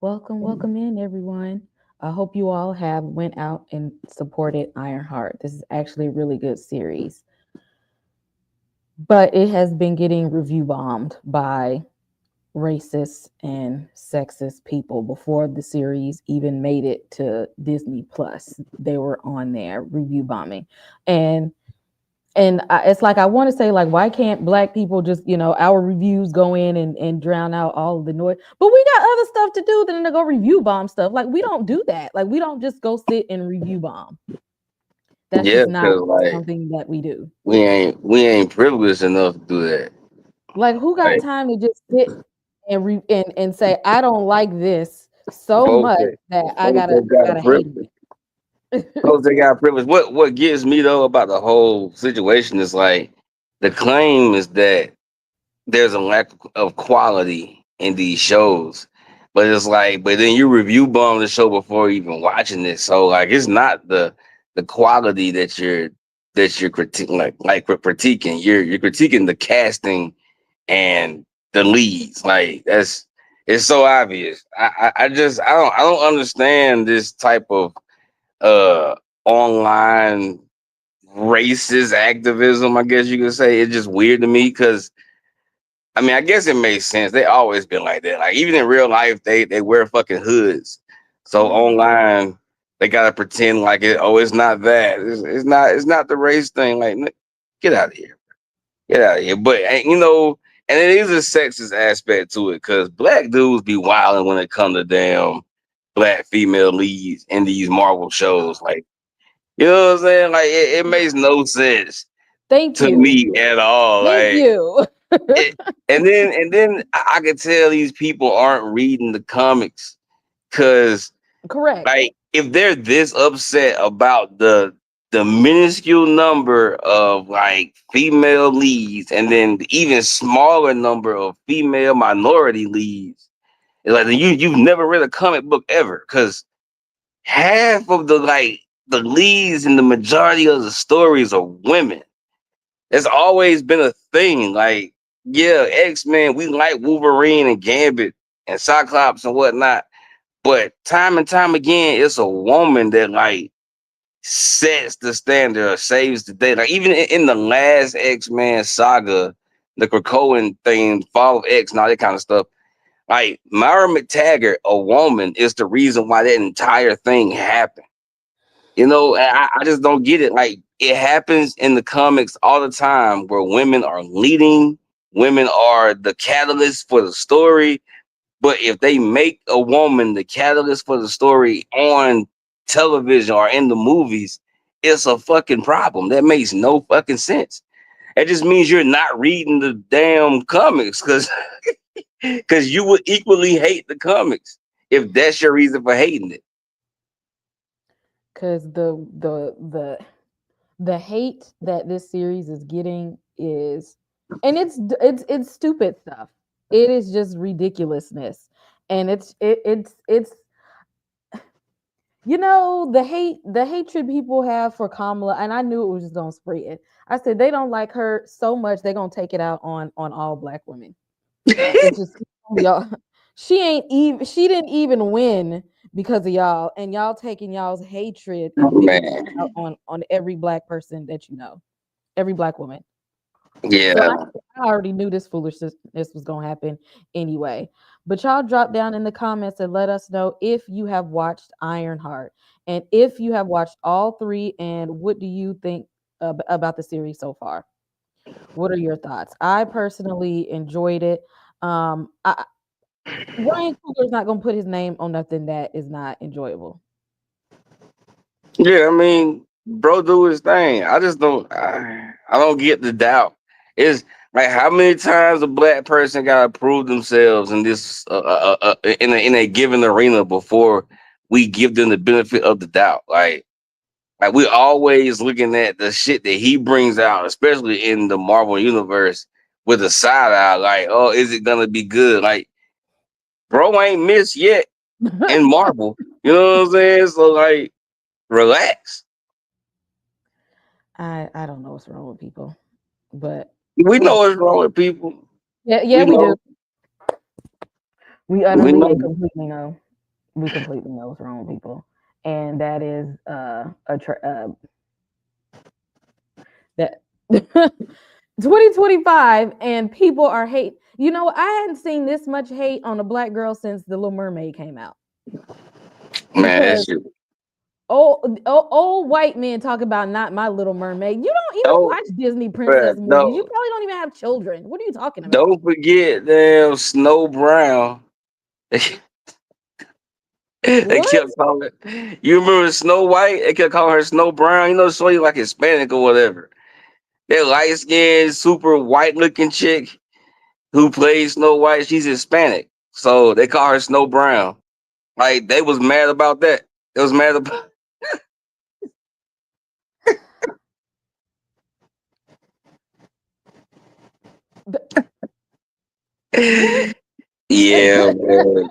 Welcome in everyone. I hope you all have went out and supported Ironheart. This is actually a really good series, but it has been getting review bombed by racist and sexist people before the series even made it to Disney Plus. They were on there review bombing, and it's like I want to say like why can't black people just our reviews go in and drown out all of the noise, but we got other stuff to do than to go review bomb stuff. Like we don't do that. Like we don't just go sit and review bomb. That's Yeah, just not because like something that we do. we ain't privileged enough to do that. Like who got Like time to just sit and say I don't like this so folks much that that I folks gotta that I got gotta hate privilege, it. folks that got privilege. What gets me though about the whole situation is like the claim is that there's a lack of quality in these shows. But it's like, but then you review bomb the show before even watching it. So like it's not the quality that you're critiquing like we're critiquing. You're critiquing the casting and the leads. Like that's it's so obvious. I don't understand this type of uh online racist activism, I guess you could say. It's just weird to me because I mean, I guess it makes sense. They always been like that. Like even in real life, they wear fucking hoods. So Yeah. online, they gotta pretend like it. Oh, it's not that. It's not the race thing. Like, get out of here. Get out of here. But and it is a sexist aspect to it because black dudes be wilding when it come to damn black female leads in these Marvel shows. Like, you know what I'm saying? Like, it makes no sense Thank to you. me at all. Thank Like. you. It, and then I can tell these people aren't reading the comics because Correct. like if they're this upset about the minuscule number of like female leads and then the even smaller number of female minority leads, it's like you've never read a comic book ever because half of the leads and the majority of the stories are women. It's always been a thing. Like, yeah, X-Men, we like Wolverine and Gambit and Cyclops and whatnot. But time and time again, it's a woman that like sets the standard or saves the day. Like even in the last X-Men saga, the Krakoan thing, Fall of X, and all that kind of stuff. Like Myra McTaggart, a woman, is the reason why that entire thing happened. I just don't get it. Like it happens in the comics all the time where women are leading, women are the catalyst for the story. But if they make a woman the catalyst for the story on television or in the movies, it's a fucking problem. That makes no fucking sense. It just means you're not reading the damn comics because you would equally hate the comics if that's your reason for hating it. Because the hate that this series is getting is, and it's stupid stuff. It is just ridiculousness, and it's the hatred people have for Kamala, and I knew it was just gonna spread. I said they don't like her so much they're gonna take it out on all black women. It's just y'all. She didn't even win because of y'all, and y'all taking y'all's hatred and bigotry Man, out on every black person that you know, every black woman. So yeah. I already knew this foolishness was gonna happen anyway. But y'all drop down in the comments and let us know if you have watched Ironheart and if you have watched all three, and what do you think about the series so far? What are your thoughts? I personally enjoyed it. I Ryan Coogler's not gonna put his name on nothing that is not enjoyable. Yeah, I mean, bro, do his thing. I just don't. I don't get the doubt. It's like how many times a black person got to prove themselves in this in a given arena before we give them the benefit of the doubt. Like we always looking at the shit that he brings out, especially in the Marvel universe, with a side eye. Like, oh, is it gonna be good? Like, bro, ain't missed yet in Marvel. You know what I'm saying? So like, relax. I don't know what's wrong with people, but We who know knows? what's wrong with people. Yeah, We we do. know. We We utterly know. and completely know. We completely know what's wrong with people, and that is that 2025, and people are hate. You know, I hadn't seen this much hate on a black girl since The Little Mermaid came out Man, that because shit. old white men talk about not my Little Mermaid. You don't even Don't, watch Disney bruh, princess movies. You no, probably don't even have children. What are you talking about? don't forget damn Snow Brown. They What? kept calling. You remember Snow White? They kept calling her Snow Brown. You know, so you like Hispanic or whatever. That light skinned, super white looking chick who plays Snow White, she's Hispanic. So they call her Snow Brown. Like they was mad about that. They was mad about What? yeah, man.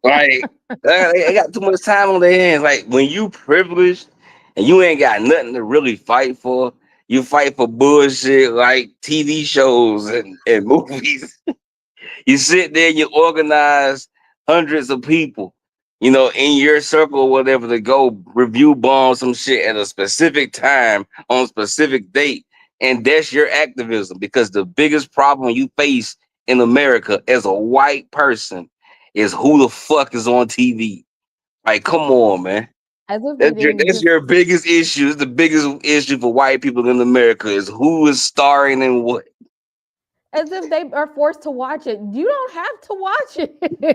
Like they got too much time on their hands. Like when you privileged and you ain't got nothing to really fight for, you fight for bullshit like TV shows and movies. You sit there, you organize hundreds of people, you know, in your circle or whatever to go review bomb some shit at a specific time on a specific date. And that's your activism because the biggest problem you face in America as a white person is who the fuck is on TV. Like, come on, man. As if they didn't That's just, your biggest issue. It's the biggest issue for white people in America is who is starring in what. as if they are forced to watch it. You don't have to watch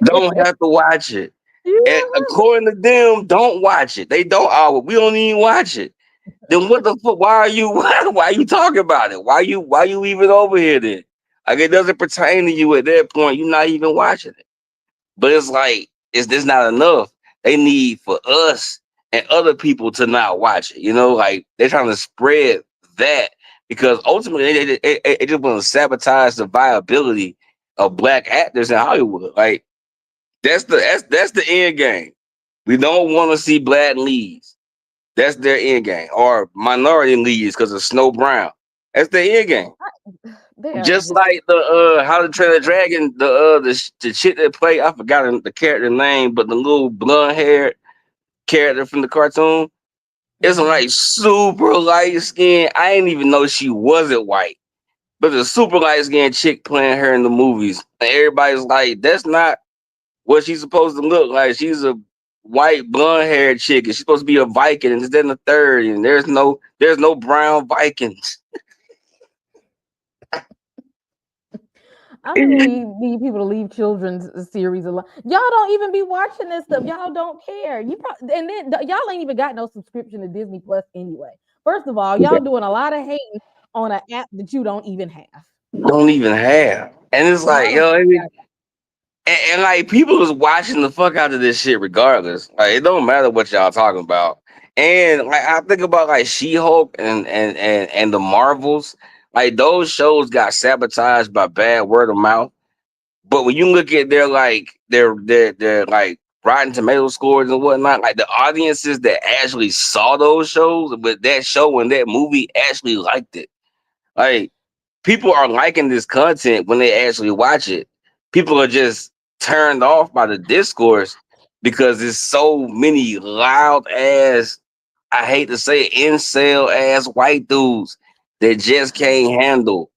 Don't it. have to watch it. You And don't have according to them, don't watch it. They don't. Oh, we don't even watch it. Then what the fuck? Why are you? Why are you talking about it? Why you even over here then? Like it doesn't pertain to you at that point. You're not even watching it. But it's like it's this not enough. They need for us and other people to not watch it. You know, like they're trying to spread that because ultimately they just want to sabotage the viability of black actors in Hollywood. Like that's the end game. We don't want to see black leads. That's their end game, or minority leads because of Snow Brown. That's their end game. they are Just just like the How to Train a Dragon, the shit that play. I forgot the character name, but the little blonde haired character from the cartoon. It's mhm. like super light skin. I didn't even know she wasn't white, but the super light skinned chick playing her in the movies. And everybody's like, that's not what she's supposed to look like. She's a white blonde haired chick, and she's supposed to be a Viking, and it's in the third, and there's no brown Vikings. I think we need people to leave children's series alone. Y'all don't even be watching this stuff. Y'all don't care. And then y'all ain't even got no subscription to Disney Plus anyway. First of all, y'all doing a lot of hating on an app that you don't even have. Don't even have. And it's Y'all like, don't yo, even got and like people is watching the fuck out of this shit regardless. Like it don't matter what y'all talking about. And like I think about like She-Hulk and the Marvels, like those shows got sabotaged by bad word of mouth. But when you look at their like Rotten Tomato scores and whatnot, like the audiences that actually saw those shows, but that show and that movie actually liked it. Like people are liking this content when they actually watch it. People are just turned off by the discourse because there's so many loud ass, I hate to say it, incel ass white dudes that just can't handle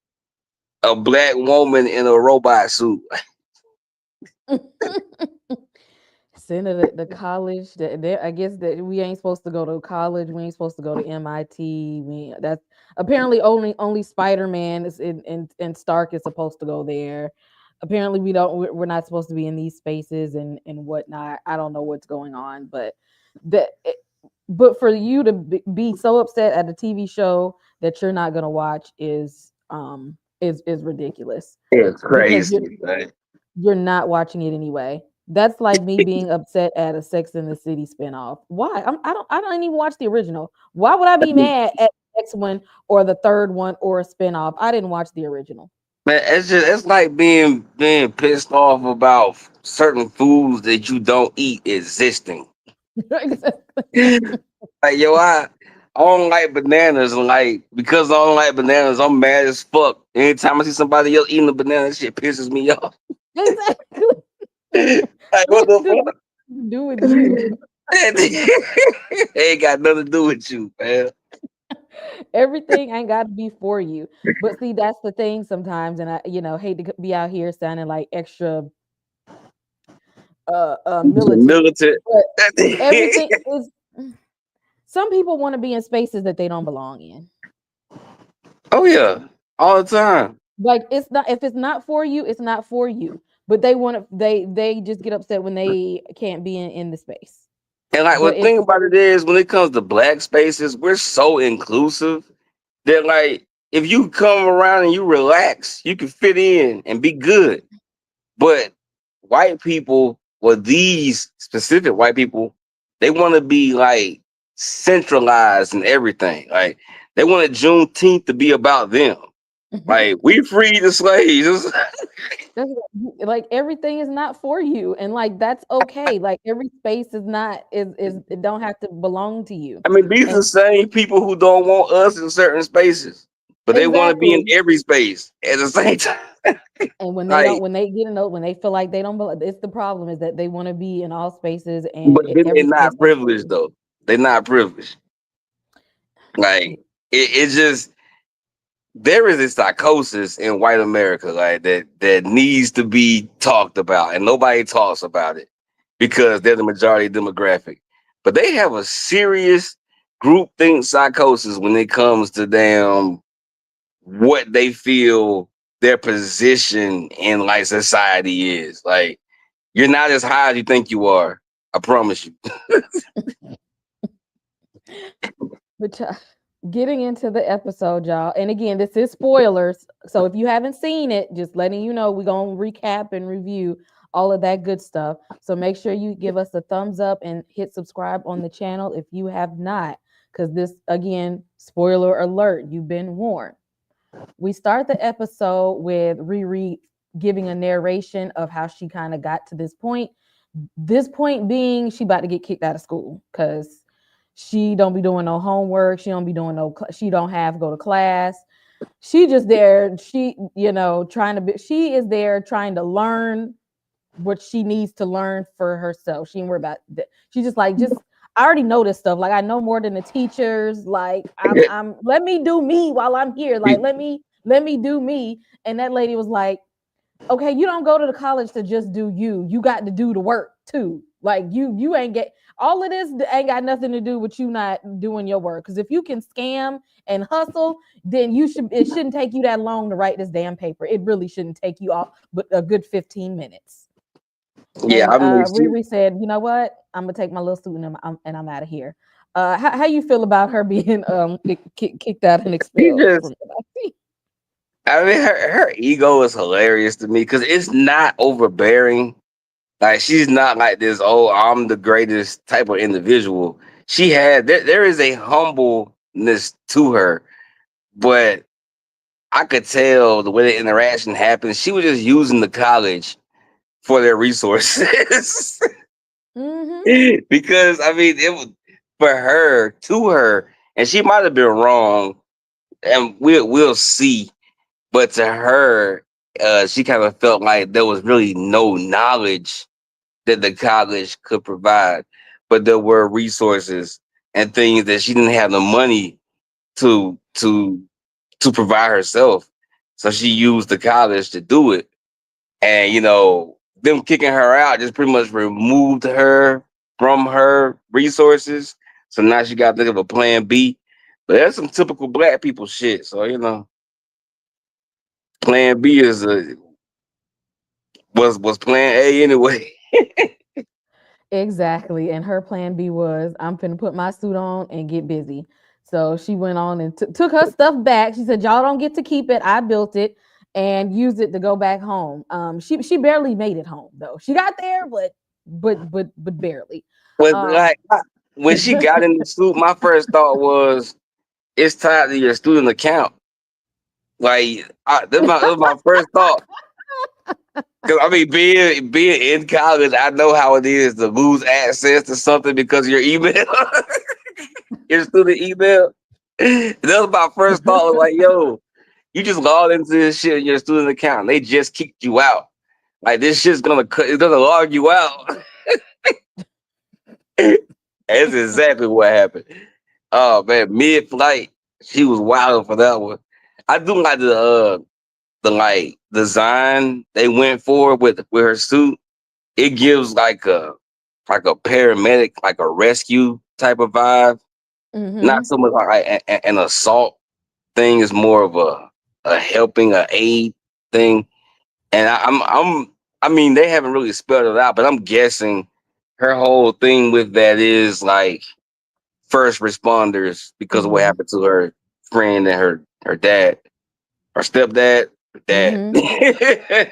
a black woman in a robot suit. send it to college. I guess that we ain't supposed to go to college. We ain't supposed to go to MIT. That's apparently only Spider Man is in Stark is supposed to go there. Apparently, we're not supposed to be in these spaces and whatnot. I don't know what's going on, but that. But for you to be so upset at a TV show that you're not gonna watch is ridiculous It's because crazy. Right? you're not watching it anyway. That's like me being upset at a Sex in the City spinoff. Why? I don't even watch the original. Why would I be mad at the next one or the third one or a spinoff? I didn't watch the original. Man, it's like being pissed off about certain foods that you don't eat existing. Exactly. Like yo, I don't like bananas, and like because I don't like bananas, I'm mad as fuck. Anytime I see somebody else eating a banana, that shit pisses me off. Exactly. Like what the fuck? Do with you. Ain't got nothing to do with you, man. Everything ain't got to be for you. But see, that's the thing sometimes, and I, hate to be out here sounding like extra militant, Militant. but everything is. Some people want to be in spaces that they don't belong in. Oh yeah, all the time. Like it's not if it's not for you, it's not for you. But they want to. They just get upset when they can't be in the space. And like, But the if thing about it is, when it comes to black spaces, we're so inclusive that, like, if you come around and you relax, you can fit in and be good. But white people, well, these specific white people, they want to be like centralized in everything. Like, they wanted Juneteenth to be about them. Like, we freed the slaves. like everything is not for you, and like that's okay. Like every space is not is it don't have to belong to you. I mean, these are the And same people who don't want us in certain spaces, but they want to be in exactly. every space at the same time. And when they don't, Like, when they get in those, when they feel like they don't belong, it's the problem is that they want to be in all spaces and but then they're every space not ain't for privileged you. though. They're not privileged. Like, it's just there is a psychosis in white America, like that needs to be talked about, and nobody talks about it because they're the majority demographic. But they have a serious groupthink psychosis when it comes to damn what they feel their position in like society is. Like, you're not as high as you think you are. I promise you. But getting into the episode, y'all, and again, this is spoilers. So if you haven't seen it, just letting you know, we're gonna recap and review all of that good stuff. So make sure you give us a thumbs up and hit subscribe on the channel if you have not, because this again, spoiler alert, you've been warned. We start the episode with Riri giving a narration of how she kind of got to this point. This point being she about to get kicked out of school because she don't be doing no homework. She don't be doing no. She don't have go to class. She just there. She trying to be. She is there trying to learn what she needs to learn for herself. She ain't worry about that. She just. I already know this stuff. Like I know more than the teachers. Like I'm. Let me do me while I'm here. Like let me do me. And that lady was like, okay, you don't go to the college to just do you. You got to do the work too. Like you ain't get all of this ain't got nothing to do with you not doing your work. Because if you can scam and hustle, then it shouldn't take you that long to write this damn paper. It really shouldn't take you all but a good 15 minutes. Yeah, And I mean, Riri said, you know what? I'm gonna take my little suit and I'm out of here. How you feel about her being kicked out and she expelled just, from the I mean, her ego is hilarious to me because it's not overbearing. Like, she's not like this, oh, I'm the greatest type of individual. There is a humbleness to her, but I could tell the way the interaction happened. She was just using the college for their resources. Mm-hmm. Because I mean, it was for her, to her, and she might have been wrong, and we'll see. But to her, she kind of felt like there was really no knowledge that the college could provide, but there were resources and things that she didn't have the money to to to provide herself. So she used the college to do it. And them kicking her out just pretty much removed her from her resources. So now she got to think of a plan B. But that's some typical black people shit. So plan B was plan A anyway. Exactly. And her plan B was, I'm finna put my suit on and get busy. So she went on and took her stuff back. She said, y'all don't get to keep it. I built it and used it to go back home. She barely made it home though. She got there, but barely. But Um, like, when she got in the suit, my first thought was it's tied to your student account. Like, that was my first thought. Cause I mean, being in college, I know how it is to lose access to something because of your email, your student email. That was my first thought. Was like, yo, you just logged into this shit in your student account. And they just kicked you out. Like, this shit's gonna log you out. That's exactly what happened. Oh man, mid flight, she was wild for that one. I do like the like design they went for with her suit. It gives like a paramedic, like a rescue type of vibe. Not Mm-hmm. so much like an assault thing. Is more of a helping, a aid thing. And I mean, they haven't really spelled it out, but I'm guessing her whole thing with that is like first responders because of what Mm-hmm. happened to her friend and her dad, her stepdad, her dad. Mm-hmm.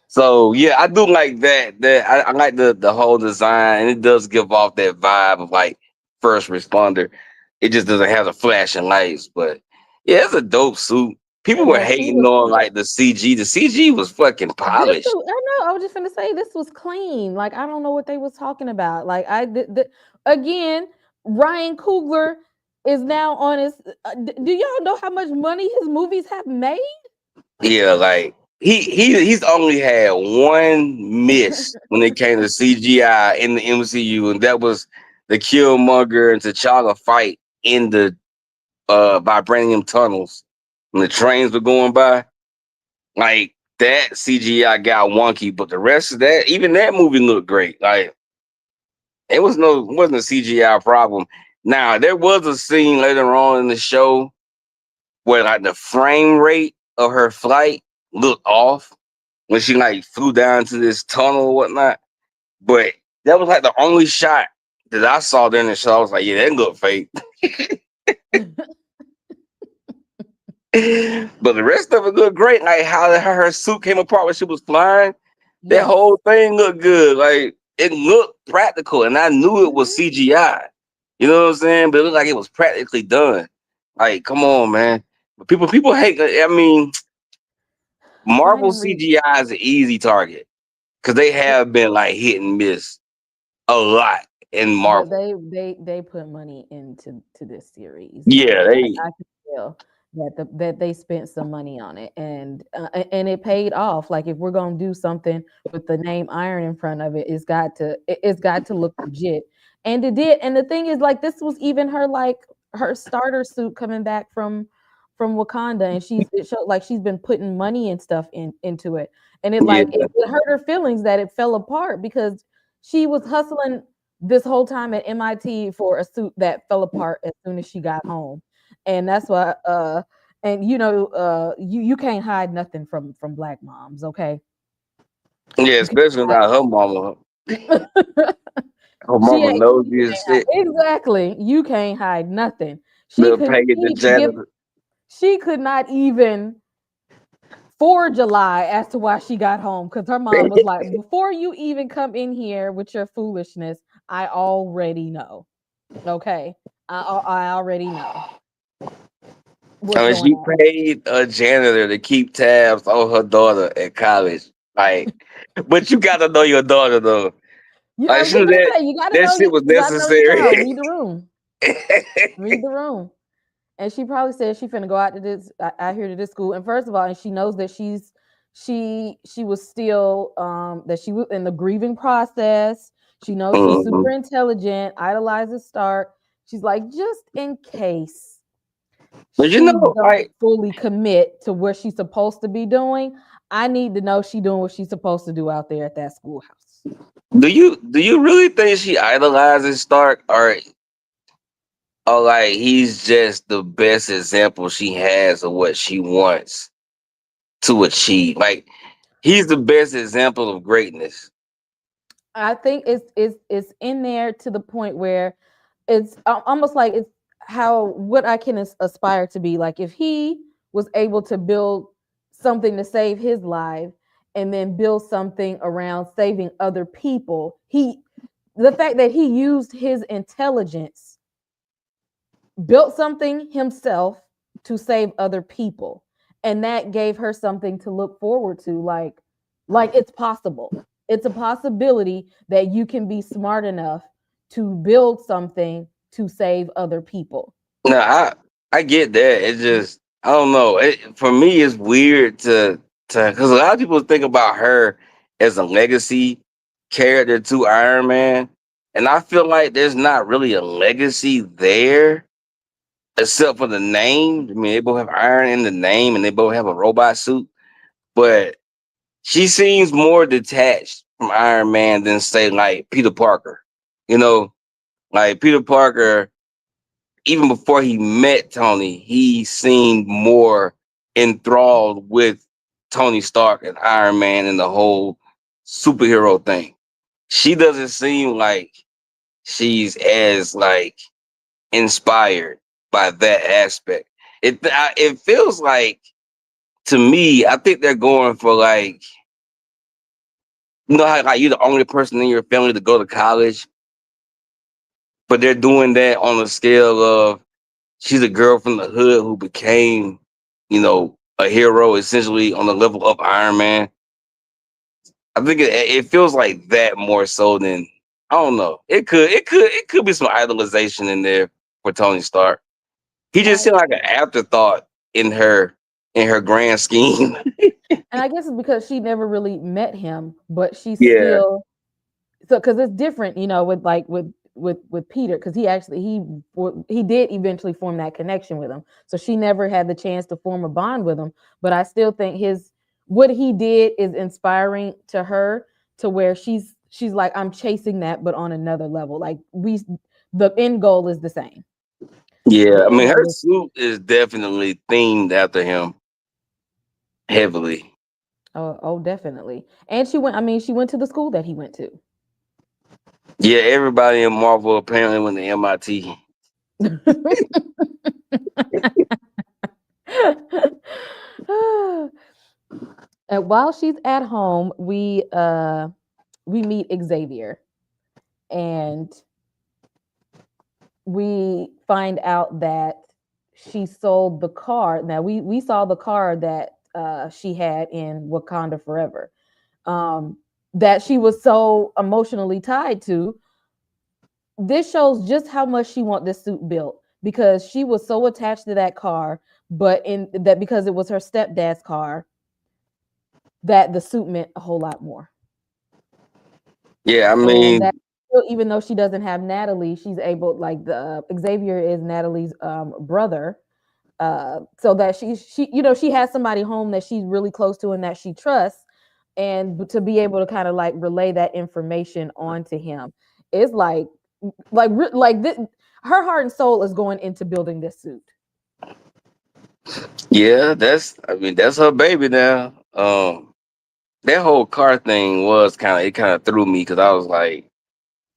So yeah, I do like that. I like the whole design, and it does give off that vibe of like first responder. It just doesn't have the flashing lights, but yeah, it's a dope suit. People were The suit hating was on like the CG. The CG was fucking this polished. suit, I know. I was just gonna say this was clean. Like I don't know what they was talking about. Like again, Ryan Coogler is now on his. Do y'all know how much money his movies have made? Yeah, like he's only had one miss when it came to CGI in the MCU, and that was the Killmonger and T'Challa fight in the vibranium tunnels when the trains were going by. Like that CGI got wonky, but the rest of that, even that movie looked great. Like it wasn't a CGI problem. Now there was a scene later on in the show where like the frame rate of her flight looked off when she like flew down to this tunnel or whatnot. But that was like the only shot that I saw during the show. I was like, yeah, that looked fake. But the rest of it looked great. Like how her suit came apart when she was flying. That Yes. whole thing looked good. Like it looked practical, and I knew it was Mhm. CGI. You know what I'm saying? But it looked like it was practically done. Like, come on, man. But people hate. I mean, I Marvel didn't read. CGI is an easy target because they have been like hit and miss a lot in But Marvel. they put money into this series. Yeah, I can tell that they spent some money on it, and it paid off. Like if we're gonna do something with the name Iron in front of it, it's got to look legit, and it did. And the thing is, like this was even her like her starter suit coming back from Wakanda, and it showed like she's been putting money and stuff into it, and yeah. it hurt her feelings that it fell apart because she was hustling this whole time at MIT for a suit that fell apart as soon as she got home. And that's why and you can't hide nothing from black moms, okay? Yeah, You can't especially hide not her mama. Her she mama ain't knows you this can't hide shit. exactly. You can't hide nothing. She Little couldn't Peggy the even give janitor. she could not even forge a lie as to why she got home because her mom was like, before you even come in here with your foolishness, I already know. Okay. I already know what's I mean, going she on. paid a janitor to keep tabs on her daughter at college. Like, but you gotta know your daughter though. I Like, was just gonna say, you gotta that know shit was you gotta know your necessary. child. Read the room. Read the room. And she probably said she finna go out to this out here to this school. And first of all, and she knows that she was still that she was in the grieving process. She knows she's super Mhm. intelligent, idolizes Stark. She's like, just in case But you she know, don't like, fully commit to what she's supposed to be doing, I need to know she doing what she's supposed to do out there at that schoolhouse. do you really think she idolizes Stark, or like he's just the best example she has of what she wants to achieve? Like, he's the best example of greatness. I think it's in there to the point where it's almost like it's how what I can aspire to be. Like if he was able to build something to save his life and then build something around saving other people, the fact that he used his intelligence, built something himself to save other people, and that gave her something to look forward to, like it's possible, it's a possibility that you can be smart enough to build something to save other people. No, I get that. It just I don't know. For me, it's weird to because a lot of people think about her as a legacy character to Iron Man, and I feel like there's not really a legacy there except for the name. I mean, they both have iron in the name, and they both have a robot suit, but she seems more detached from Iron Man than say like Peter Parker. You know, like Peter Parker, even before he met Tony, he seemed more enthralled with Tony Stark and Iron Man and the whole superhero thing. She doesn't seem like she's as like inspired by that aspect. It feels like to me, I think they're going for like you know how like you're the only person in your family to go to college, but they're doing that on a scale of she's a girl from the hood who became, you know, a hero essentially on the level of Iron Man. I think it feels like that more so than I don't know. It could be some idolization in there for Tony Stark. He just I seemed like an afterthought in her grand scheme. and I guess it's because she never really met him, but she's Yeah. still so because it's different, with like with Peter, because he did eventually form that connection with him. So she never had the chance to form a bond with him. But I still think his what he did is inspiring to her to where she's like, I'm chasing that, but on another level. Like the end goal is the same. Yeah. The I end mean her goal is suit is definitely themed after him heavily. oh definitely. And she went to the school that he went to. Yeah, everybody in Marvel apparently went to MIT. And while she's at home, we meet Xavier, and we find out that she sold the car. Now we saw the car that she had in Wakanda Forever, that she was so emotionally tied to. This shows just how much she want this suit built, because she was so attached to that car, but in that because it was her stepdad's car, that the suit meant a whole lot more. Yeah, I And mean, that even though she doesn't have Natalie, she's able, like, the Xavier is Natalie's brother, so that she has somebody home that she's really close to and that she trusts, and to be able to kind of like relay that information onto him is like this, her heart and soul is going into building this suit. yeah, I mean that's her baby now. That whole car thing was kind of threw me because I was like,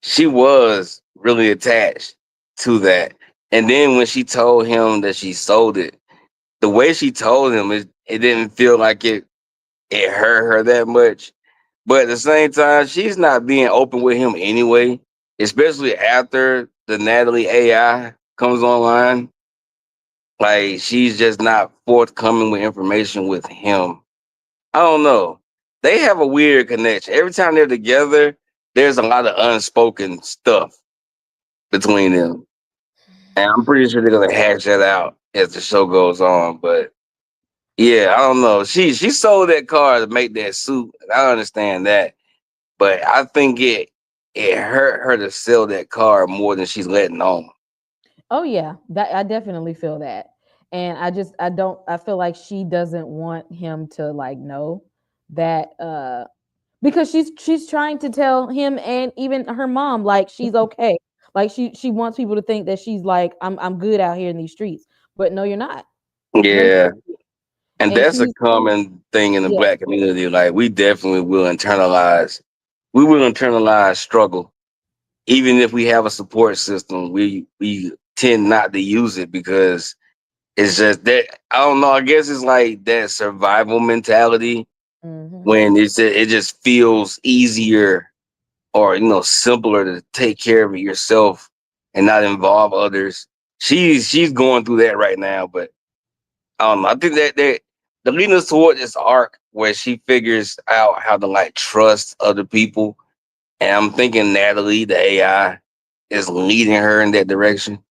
she was really attached to that. And then when she told him that she sold it, the way she told him, it didn't feel like it hurt her that much. But at the same time, she's not being open with him anyway, especially after the Natalie AI comes online. Like she's just not forthcoming with information with him. I don't know. They have a weird connection. Every time they're together, there's a lot of unspoken stuff between them. And I'm pretty sure they're gonna hash that out as the show goes on. But yeah, I don't know. She sold that car to make that suit. And I understand that. But I think it hurt her to sell that car more than she's letting on. Oh yeah, that I definitely feel that. And I feel like she doesn't want him to like know that, because she's trying to tell him and even her mom like she's okay. Like she wants people to think that she's like, I'm good out here in these streets. But no, you're not. No, you're Yeah. not. And And that's a she's common thing in the yeah. black community. Like we will internalize struggle. Even if we have a support system, we tend not to use it because it's just that I don't know. I guess it's like that survival mentality Hmm. when it just feels easier or simpler to take care of it yourself and not involve others. She's going through that right now, but I don't know. I think that the leading us toward this arc where she figures out how to like trust other people, and I'm thinking Natalie, the AI, is leading her in that direction.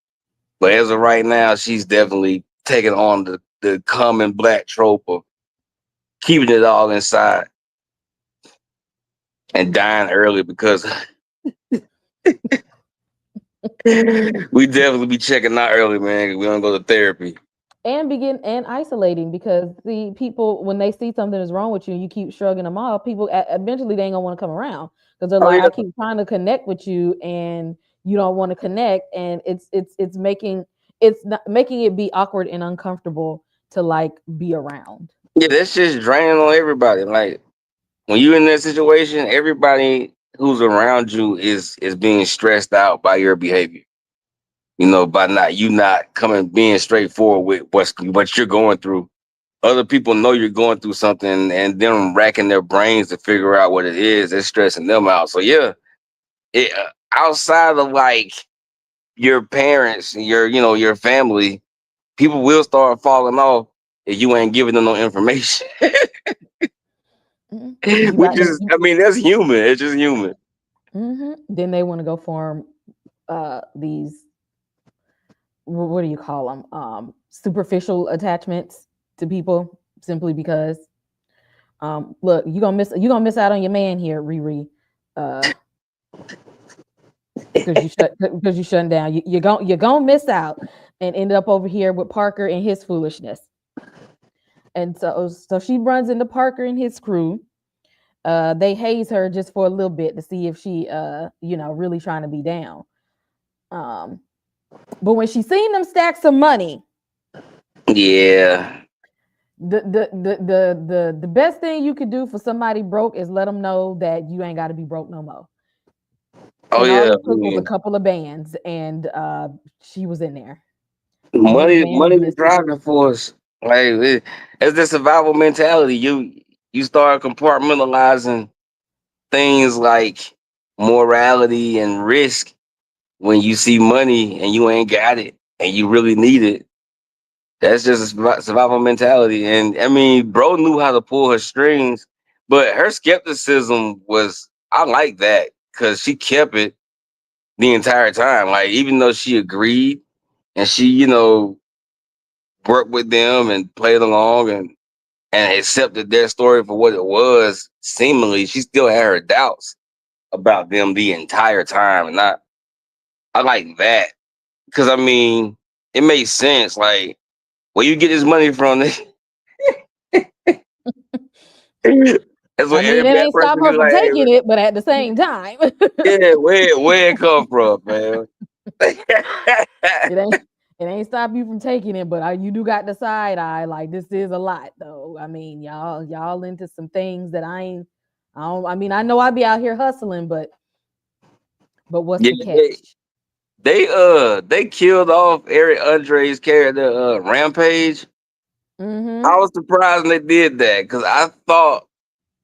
But as of right now, she's definitely taking on the common black trope of keeping it all inside and dying early because We definitely be checking out early, man. 'Cause we don't go to therapy. And begin and isolating, because the people, when they see something is wrong with you, you keep shrugging them off. People eventually they ain't gonna want to come around, because they're Oh like, yeah, I keep trying to connect with you, and you don't want to connect, and it's not making it be awkward and uncomfortable to like be around. yeah. That's just draining on everybody. Like when you're in that situation, everybody who's around you is being stressed out by your behavior. By not coming being straightforward with what you're going through. Other people know you're going through something, and them racking their brains to figure out what it is. It's stressing them out. So yeah, outside of like your parents and your family, people will start falling off if you ain't giving them no information. Because you Which got is, I mean, that's human. It's just human. then they want to go form these, what do you call them, superficial attachments to people, simply because, look, you gonna miss out on your man here, Riri, uh because you shutting down. You're gonna miss out and end up over here with Parker and his foolishness. And so she runs into Parker and his crew. They haze her just for a little bit to see if she really trying to be down. um but when she seen them stacks of money, Yeah. the best thing you could do for somebody broke is let them know that you ain't got to be broke no more. Oh And all yeah. it I took was a mean, couple of bands, and she was in there. And those bands money the missing. driving force. Like it's the survival mentality. You start compartmentalizing things like morality and risk when you see money and you ain't got it and you really need it. That's just a survival mentality. And I mean, bro knew how to pull her strings, but her skepticism was, I like that because she kept it the entire time. Like, even though she agreed and she, worked with them and played along and accepted their story for what it was, seemingly, she still had her doubts about them the entire time. And I like that because, I mean, it makes sense. Like, where you get this money from? That's I what mean, every it black ain't stop person her be from like, hey, taking it, but at the same time, yeah, where it come from, man? it ain't it ain't stop you from taking it. But you do got the side eye. Like, this is a lot, though. I mean, y'all into some things that I ain't. I don't. I mean, I know I be out here hustling, but what's Yeah, the catch? they killed off Eric Andre's character, Rampage. I Mm-hmm. was surprised when they did that because I thought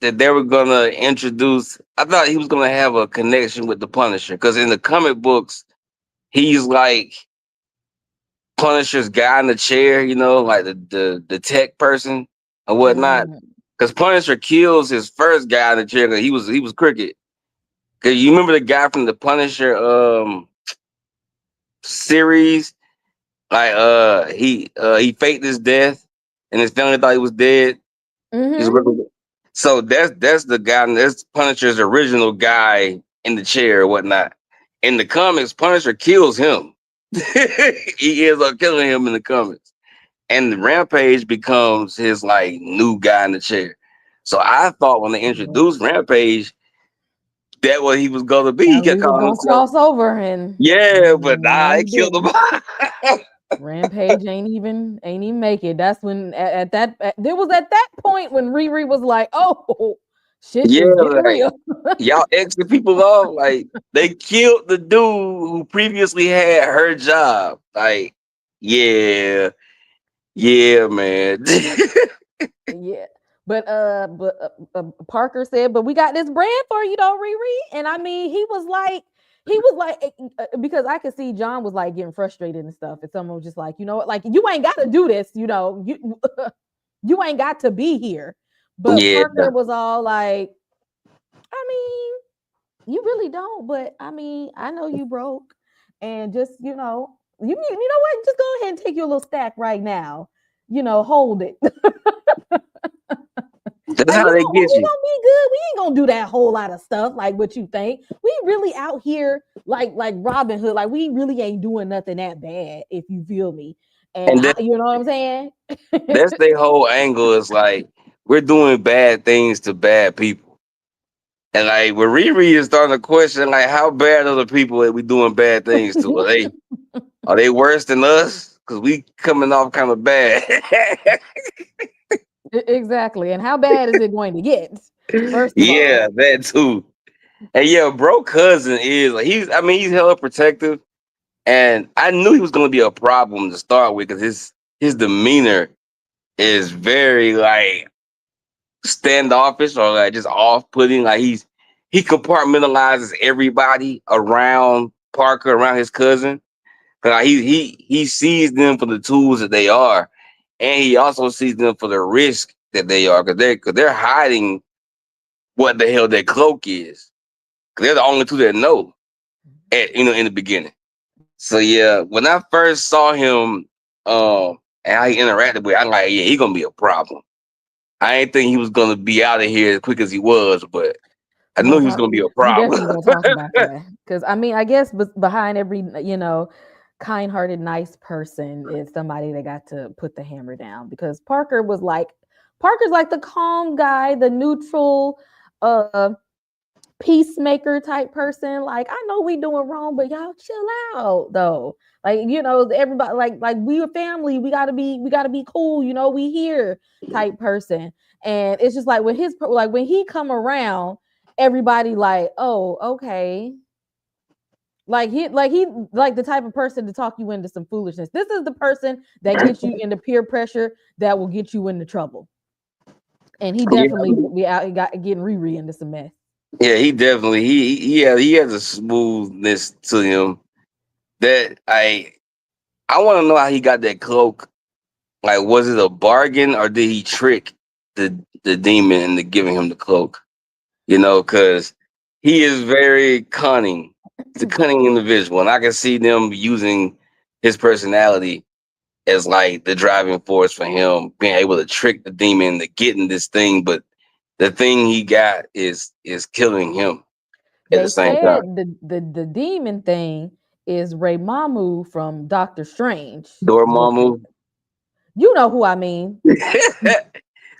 that they were gonna introduce. I thought he was gonna have a connection with the Punisher because in the comic books he's like Punisher's guy in the chair, like the tech person or whatnot. Mm-hmm. Because Punisher kills his first guy in the chair because he was crooked. Because you remember the guy from the Punisher series, like he faked his death and his family thought he was dead. He's Mm-hmm. working. So that's the guy. That's Punisher's original guy in the chair or whatnot. In the comics, Punisher kills him. He ends up killing him in the comics, and Rampage becomes his like new guy in the chair. So I thought when they introduced Rampage, that what he was gonna be. He And kept we was calling gonna himself, cross over, and yeah, but no, nah, he they killed him. didn't. Rampage ain't even make it. That's when at that there was at that point when Riri was like, "Oh, shit Yeah, is getting like real." y'all exit people off. Like they killed the dude who previously had her job. Like, yeah, yeah, man. Yeah, but Parker said, "But we got this brand for you, though, Riri." And I mean, because I could see John was like getting frustrated and stuff, and someone was just like, you know what, like you ain't got to do this, you you ain't got to be here. But Yeah, Parker was all like, I mean, you really don't, but I mean, I know you broke, and just you know what, just go ahead and take your little stack right now, hold it. That's Like, how they oh, get we you. gonna be good. We ain't gonna do that whole lot of stuff like what you think. We really out here like Robin Hood. Like, we really ain't doing nothing that bad, if you feel me. And And you know what I'm saying? that's their whole angle is like we're doing bad things to bad people. And like when Riri is starting to question like how bad are the people that we doing bad things to? Are they worse than us? Cause we coming off kind of bad. Exactly. And how bad is it going to get? First of all. Yeah, that too. And yeah, bro cousin is like he's hella protective. And I knew he was gonna be a problem to start with because his demeanor is very like standoffish or like just off putting. Like he compartmentalizes everybody around Parker, around his cousin. Like he sees them for the tools that they are, and he also sees them for the risk that they are because they're hiding what the hell their cloak is. 'Cause they're the only two that know in the beginning. So yeah, when I first saw him, and how he interacted with, I'm like, yeah, he gonna be a problem. I ain't think he was gonna be out of here as quick as he was, but I knew Well, he was gonna be a we problem. definitely gonna talk about that because I mean, I guess behind every kind-hearted, nice person is somebody that got to put the hammer down. Because Parker's like the calm guy, the neutral, uh, peacemaker type person. Like, I know we doing wrong, but y'all chill out though. Like, everybody like we a family. We gotta be cool. We here type person. And it's just like when he come around, everybody like, oh, okay. Like the type of person to talk you into some foolishness. This is the person that gets you into peer pressure that will get you into trouble. And he Yeah, definitely be out got getting Riri into some mess. yeah, he definitely he has a smoothness to him that I want to know how he got that cloak. Like, was it a bargain or did he trick the demon into giving him the cloak? Because he is very cunning. He's a cunning individual, and I can see them using his personality as like the driving force for him being able to trick the demon into getting this thing, but the thing he got is killing him at the They same time. said the demon thing is Ray Mamu from Doctor Strange. Is what Dormammu. you know who I mean.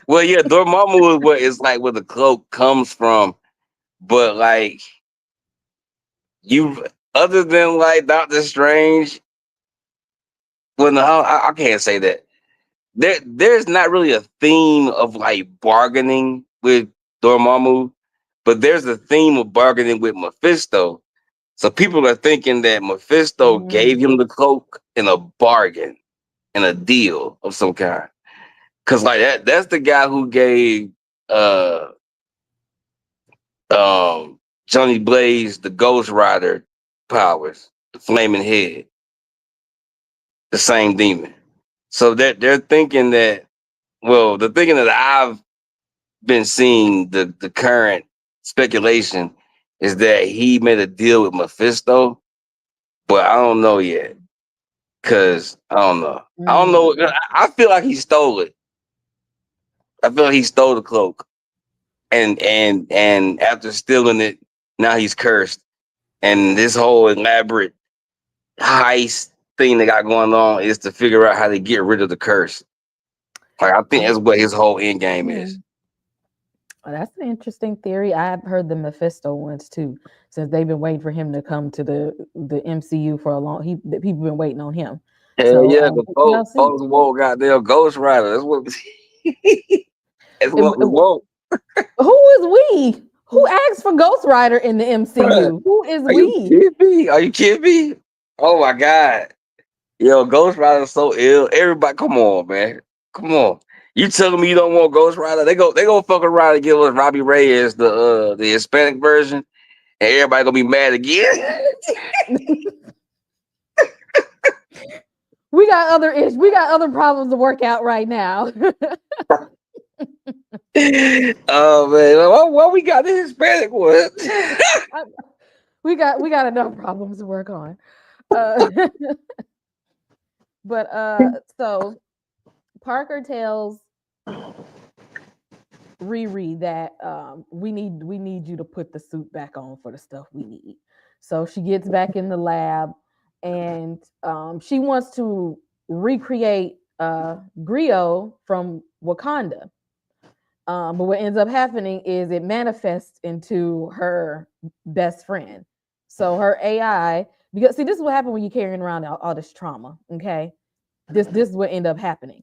Well, yeah, Dormammu is what is like where the cloak comes from, but like you, other than like Doctor Strange, well, no, I can't say that. There's not really a theme of like bargaining with Dormammu, but there's a theme of bargaining with Mephisto. So people are thinking that Mephisto gave Mm. him the cloak in a bargain, in a deal of some kind. Cause like that's the guy who gave uh Johnny Blaze the Ghost Rider powers, the flaming head, the same demon. So they're thinking that the thinking that I've been seeing the current speculation is that he made a deal with Mephisto, but I don't know yet. Cause I don't know. I don't know. Mm. I feel like he stole it. I feel like he stole the cloak. And after stealing it, now he's cursed. And this whole elaborate heist thing they got going on is to figure out how to get rid of the curse. Like I think I, that's what his whole end game is. hmm. That's an interesting theory. I've heard the Mephisto ones too, since they've been waiting for him to come to the MCU for a long. The people been waiting on him. Hell So yeah, the we'll see. folks woke goddamn Ghost Rider. That's what that's what we Who woke. is we? Who asked for Ghost Rider in the MCU? Who is Are you we? kidding me? Are you kidding me? Oh my god. Yo, Ghost Rider is so ill. Everybody, come on, man. Come on. You telling me you don't want Ghost Rider? They go fuck around and give us Robbie Reyes the Hispanic version, and everybody gonna be mad again. We got other problems to work out right now. Oh man, why we got the Hispanic one? We got enough problems to work on. Uh, but so Parker tells Riri that we need you to put the suit back on for the stuff we need. So she gets back in the lab, and she wants to recreate Griot from Wakanda. But what ends up happening is it manifests into her best friend. So her AI, because see, this is what happened when you're carrying around all this trauma. Okay, this is what ended up happening,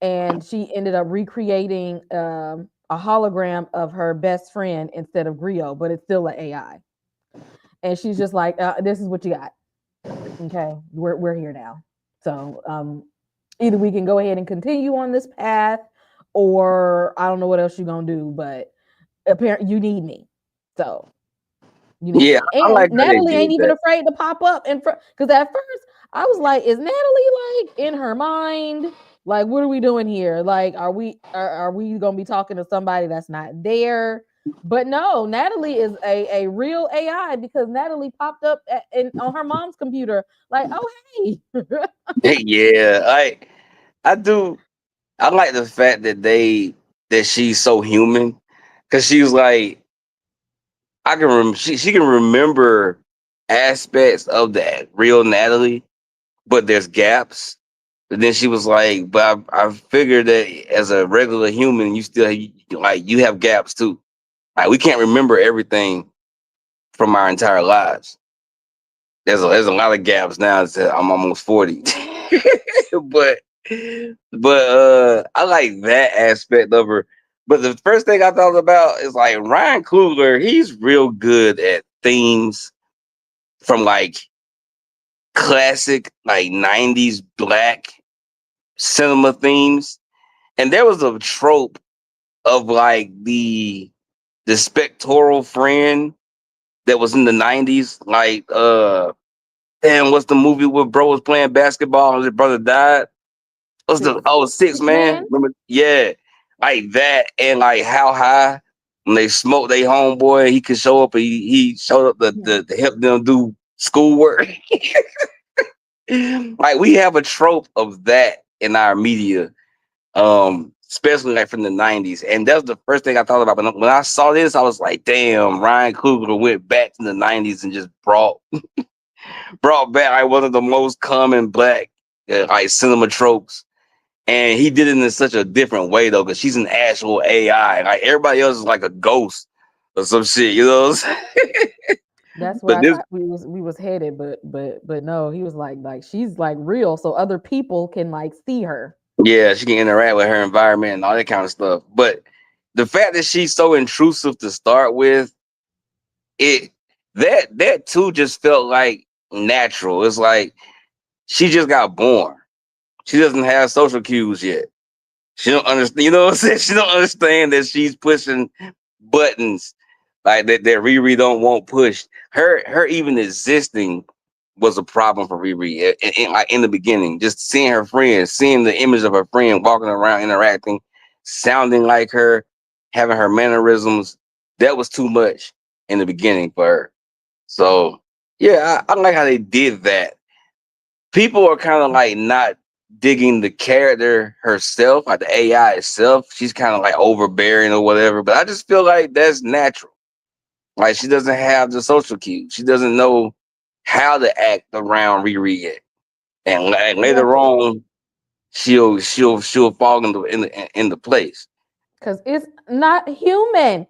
and she ended up recreating a hologram of her best friend instead of Griot, but it's still an AI. And she's just like, "This is what you got. Okay, we're here now. So either we can go ahead and continue on this path, or I don't know what else you're gonna do, but apparently you need me. So you need Yeah, me." I And like how they Natalie ain't did even that. afraid to pop up in front, because at first I was like, is Natalie like in her mind? Like, what are we doing here? Like, are we gonna be talking to somebody that's not there? But no, Natalie is a real AI, because Natalie popped up on her mom's computer, like, oh hey. Yeah, I do. I like the fact that she's so human, because she's like she can remember aspects of that real Natalie, but there's gaps. But then she was like, but I figured that as a regular human, you still like you have gaps too. Like we can't remember everything from our entire lives. There's a lot of gaps now. I'm almost 40, but I like that aspect of her. But the first thing I thought about is like Ryan Coogler. He's real good at themes from like classic like '90s black cinema themes. And there was a trope of like the spectral friend that was in the '90s. Like damn, what's the movie where bro was playing basketball and his brother died? What's the Six, 6 six man? man. Remember? Yeah. Like that and like how high when they smoked their homeboy, he could show up and he showed up to help them do schoolwork. Like we have a trope of that in our media, especially like from the '90s, and that's the first thing I thought about. When I saw this, I was like, "Damn, Ryan Coogler went back to the '90s and just brought back like one of the most common black like cinema tropes." And he did it in such a different way though, because she's an actual AI. Like everybody else is like a ghost or some shit, you know. What I'm saying? That's where But I this, thought we was headed, but no, he was like she's like real, so other people can like see her. yeah, she can interact with her environment and all that kind of stuff. But the fact that she's so intrusive to start with, it that too just felt like natural. It's like she just got born. She doesn't have social cues yet. She don't understand. You know what I'm saying? She don't understand that she's pushing buttons like that Riri don't want pushed. Her even existing was a problem for Riri. Like in the beginning, just seeing her friends, seeing the image of her friend walking around, interacting, sounding like her, having her mannerisms, that was too much in the beginning for her. So yeah, I like how they did that. People are kind of like not digging the character herself, like the AI itself. She's kind of like overbearing or whatever. But I just feel like that's natural. Like she doesn't have the social cues. She doesn't know how to act around Riri yet. And Yeah, later on, she'll fall into place. because it's not human.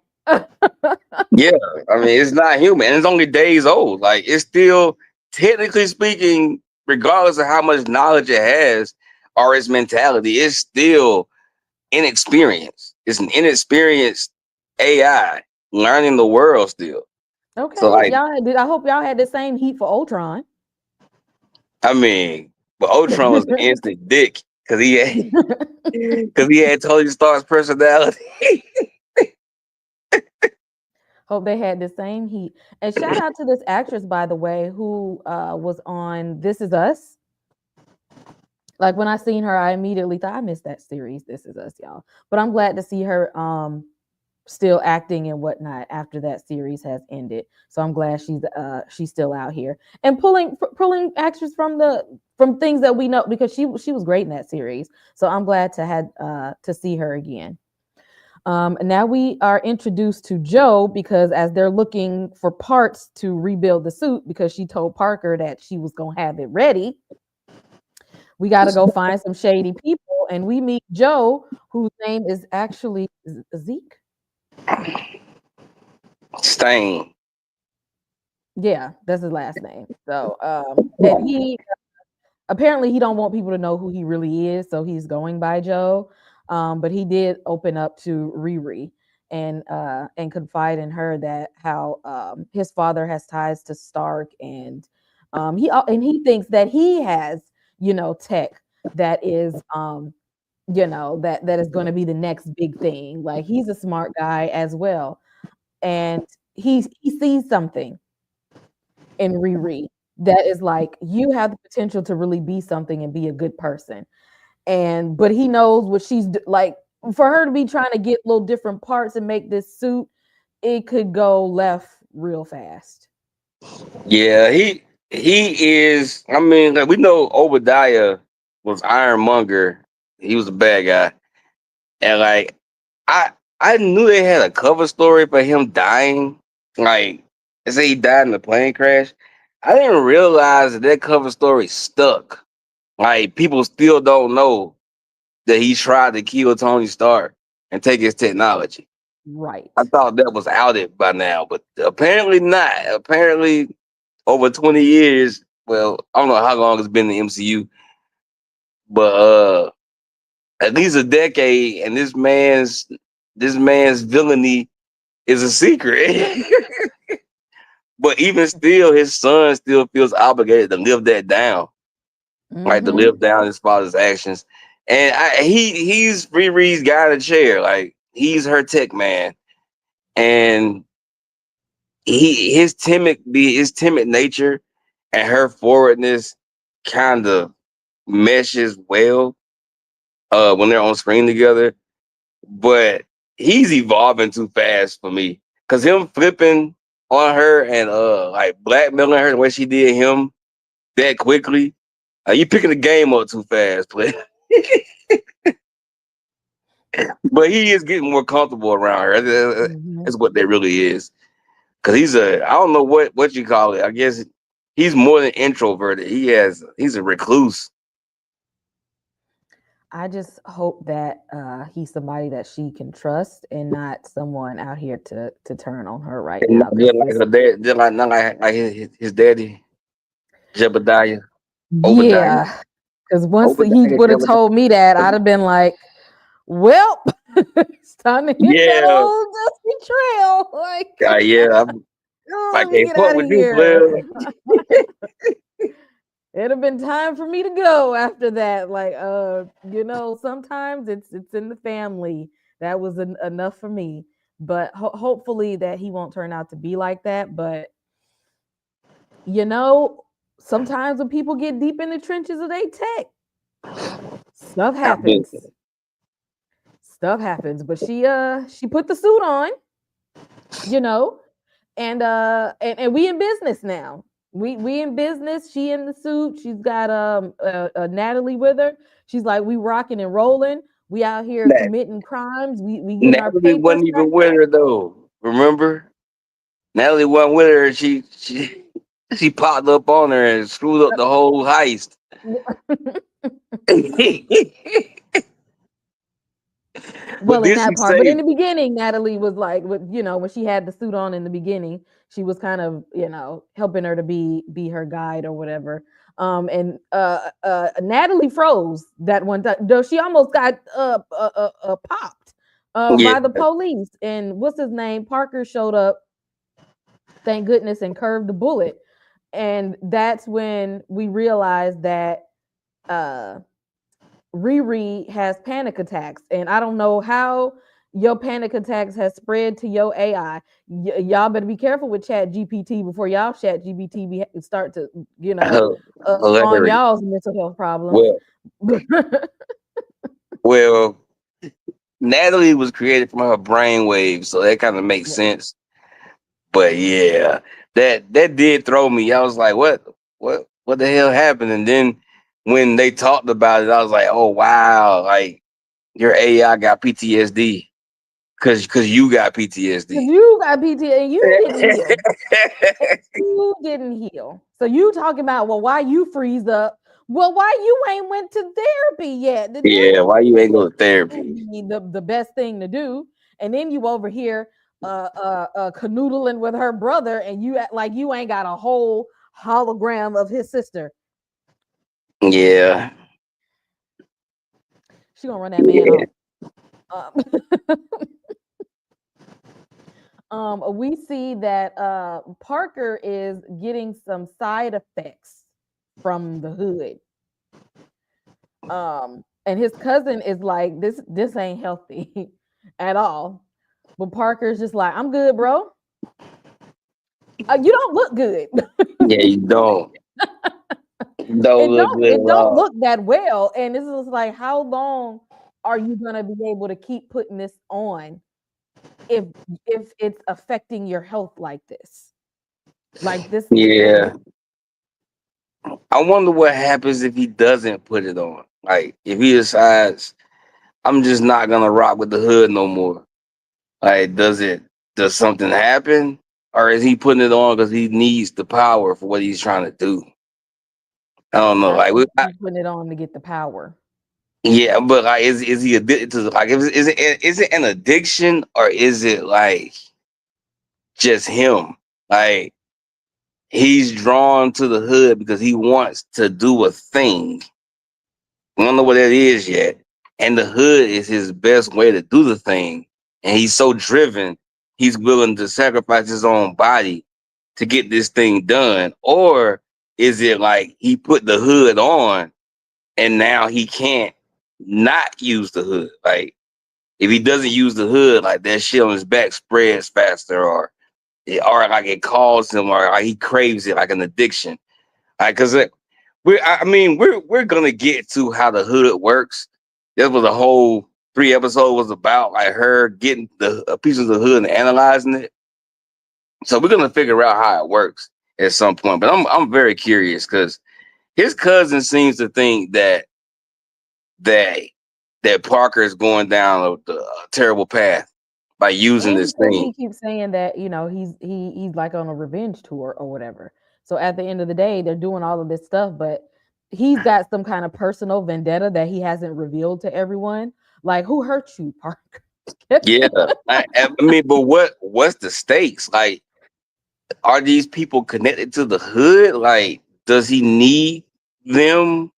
Yeah, I mean it's not human. And it's only days old. Like it's still technically speaking, regardless of how much knowledge it has or its mentality, it's still inexperienced. It's an inexperienced AI learning the world still. So Okay, like, I hope y'all had the same heat for Ultron. I mean, but Ultron was an instant dick because he had Tony Stark's personality. Hope they had the same heat. And shout out to this actress, by the way, who was on This Is Us. Like when I seen her, I immediately thought I missed that series. This Is Us, y'all. But I'm glad to see her still acting and whatnot after that series has ended. So I'm glad she's still out here and pulling actors from things that we know, because she was great in that series. So I'm glad to see her again. Now we are introduced to Joe because as they're looking for parts to rebuild the suit, because she told Parker that she was gonna have it ready, we got to go find some shady people, and we meet Joe, whose name is actually Zeke. Stain. Yeah, that's his last name. So, and he apparently he don't want people to know who he really is, so he's going by Joe. But he did open up to Riri and confide in her that how his father has ties to Stark, and he thinks that he has tech that is that is going to be the next big thing. Like he's a smart guy as well, and he sees something in Riri that is like you have the potential to really be something and be a good person. And but he knows what like for her to be trying to get little different parts and make this suit, it could go left real fast. Yeah, he is. I mean, like, we know Obadiah was Ironmonger. He was a bad guy, and like I I knew they had a cover story for him dying. Like they say he died in a plane crash. I didn't realize that that cover story stuck. Like people still don't know that he tried to kill Tony Stark and take his technology. I Right. thought that was outed by now, but apparently not. Apparently, over 20 years, well, I don't know how long it's been in the MCU, but at least a decade, and this man's villainy is a secret. But even still, his son still feels obligated to live that down, like to Mm-hmm. live down his father's actions. And he's Riri's guy in the chair, like he's her tech man, and his timid nature and her forwardness kind of meshes well when they're on screen together. But he's evolving too fast for me. Cause him flipping on her and like blackmailing her the way she did him that quickly, you picking the game up too fast, play. But he is getting more comfortable around her. Mm-hmm. That's what that really is. Cause I don't know what you call it. I guess he's more than introverted. He's a recluse. I just hope that he's somebody that she can trust and not someone out here to turn on her right And now. not just Because like this, her dad, just like not like his daddy, Jebediah, Obadiah, yeah, because once he Obadiah, would have told me that, I'd have been like, "Well, it's time to hit that Yeah, old dusty trail." Like, yeah. oh, I let me can't get fuck out of with you, here. player. It'd have been time for me to go after that. Like, sometimes it's in the family. That was enough for me. But hopefully that he won't turn out to be like that. But you know, sometimes when people get deep in the trenches of their tech, stuff I've been happens. Stuff happens. But she put the suit on, you know, and we in business now. We in business. She in the suit. She's got Natalie with her. She's like, we rocking and rolling. We out here that committing crimes. We getting our Natalie papers wasn't straight. even with her though. Remember? Natalie wasn't with her. She popped up on her and screwed up the whole heist. But Well, in this she that part, but in saved. the beginning, Natalie was like, when she had the suit on in the beginning, she was kind of, helping her to be her guide or whatever. Natalie froze that one time. Though she almost got popped Yeah, by the police. And what's his name? Parker showed up, thank goodness, and curved the bullet. And that's when we realized that uh Riri has panic attacks, and I don't know how your panic attacks has spread to your AI. Y'all better be careful with Chat GPT before y'all Chat GPT start to, spawn hilarious. y'all's mental health problems. Well, well, Natalie was created from her brain waves, so that kind of makes sense. But yeah, that did throw me. I was like, what the hell happened? And then when they talked about it, I was like, oh wow, like your AI got PTSD. Cause you got Because PTSD. you got PTSD and you didn't heal. You didn't heal. So you talking about, well, why you freeze up? Well, why you ain't went to therapy yet? The Yeah, why you ain't go to therapy? therapy the best thing to do. And then you over here canoodling with her brother, and you act like you ain't got a whole hologram of his sister. Yeah. She gonna run that man off. Um, we see that Parker is getting some side effects from the hood. And his cousin is like, this ain't healthy at all. But Parker's just like, I'm good, bro. You don't look good. Yeah, you don't. Don't look good It at don't all. look that well. And this is like, how long are you gonna be able to keep putting this on if it's affecting your health like this? Like this is Yeah. I wonder what happens if he doesn't put it on. Like if he decides I'm just not gonna rock with the hood no more. Like does something happen? Or is he putting it on because he needs the power for what he's trying to do? I don't know. I Like think he's putting it on to get the power. yeah, but like is he addicted to like is it an addiction or is it like just him? Like he's drawn to the hood because he wants to do a thing. We don't know what that is yet. And the hood is his best way to do the thing. And he's so driven, he's willing to sacrifice his own body to get this thing done. Or is it like he put the hood on and now he can't not use the hood? Like if he doesn't use the hood, like that shit on his back spreads faster, or like it calls him, or like he craves it like an addiction. Like, cause we're gonna get to how the hood works. That was the whole 3 episode was about, like her getting the pieces of the hood and analyzing it. So we're gonna figure out how it works at some point. But I'm very curious because his cousin seems to think that that Parker is going down a terrible path by using And this because thing. he keeps saying that, he's like on a revenge tour or whatever. So at the end of the day, they're doing all of this stuff, but he's got some kind of personal vendetta that he hasn't revealed to everyone. Like, who hurt you, Parker? Yeah, I mean, but what's the stakes? Like, are these people connected to the hood? Like, does he need them